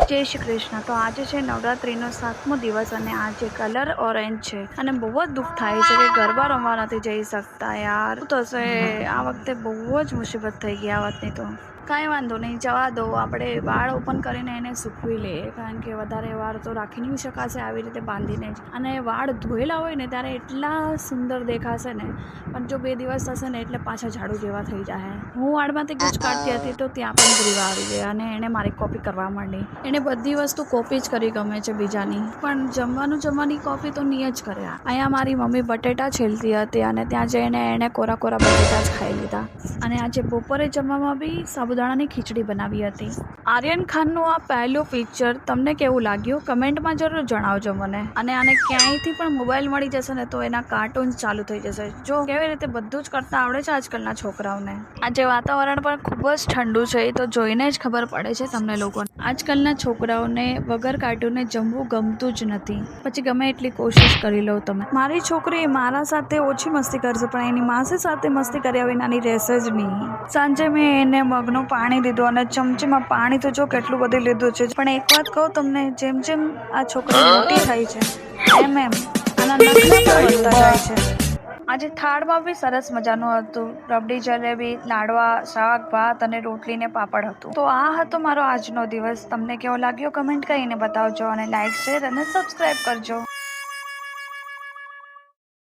જય શ્રી કૃષ્ણ। તો આજે છે નવરાત્રીનો 7મો દિવસ અને આજે કલર ઓરેન્જ છે અને બહુ જ દુઃખ થાય છે કે ગરબા રમવા નથી જઈ શકતા યાર। શું થશે આ વખતે? બહુ જ મુસીબત થઈ ગઈ આ વાતની। તો કાંઈ વાંધો નહીં, જવા દો। આપણે વાળ ઓપન કરીને એને સૂકવી લઈએ, કારણ કે વધારે વાળ તો રાખી નહીં શકાશે આવી રીતે બાંધીને જ। અને વાળ ધોયેલા હોય ને ત્યારે એટલા સુંદર દેખાશે ને, પણ જો 2 દિવસ થશે ને એટલે પાછા ઝાડુ જેવા થઈ જાય। હું વાળમાંથી ગુજ કાઢતી હતી તો ત્યાં પણ ગ્રીવા આવી ગયા અને એણે મારી કોપી કરવા માંડી। એને બધી વસ્તુ કોપી જ કરી ગમે છે બીજાની, પણ જમવાની કોપી તો નહીં જ કરે। અહીંયા મારી મમ્મી બટેટા છેલતી હતી અને ત્યાં જઈને એણે કોરા બટેટા જ ખાઈ લીધા। અને આજે બપોરે જમવામાં બી સાબુદાણાની ખીચડી બનાવી હતી। આર્યન ખાનનું આ પહેલું પિક્ચર તમને કેવું લાગ્યું કમેન્ટમાં જરૂર જણાવજો મને। અને આને ક્યાંયથી પણ મોબાઈલ મળી જશે ને તો એના કાર્ટૂન ચાલુ થઈ જશે। જો કેવી રીતે બધું જ કરતા આવડે છે આજકાલના છોકરાઓને। આજે વાતાવરણ પણ ખૂબ જ ઠંડુ છે, તો જોઈને જ ખબર પડે છે તમને લોકોને। આજકાલના છોકરાઓને વગર કાર્ટૂને જમવું ગમતું જ નથી, પછી ગમે એટલી કોશિશ કરી લો તમે। મારી છોકરી મારા સાથે ઓછી મસ્તી કરશે, પણ એની માસી સાથે મસ્તી કર્યા વિનાની રહેશે જ નહીં। સાંજે મેં એને મગનું પાણી દીધું અને ચમચીમાં પાણી તો જો કેટલું બધું લીધું છે, પણ એક વાત કહું તમને, જેમ જેમ આ છોકરી મોટી થાય છે એમ આના નખરા પણ વધતા જાય છે। આજે થાળમાં બી સરસ મજાનું હતું, રબડી જલેબી, લાડવા, શાક ભાત અને રોટલી ને પાપડ હતું। તો આ હતો મારો આજનો દિવસ। તમને કેવો લાગ્યો કમેન્ટ કરીને બતાવજો અને લાઈક શેર અને સબસ્ક્રાઈબ કરજો।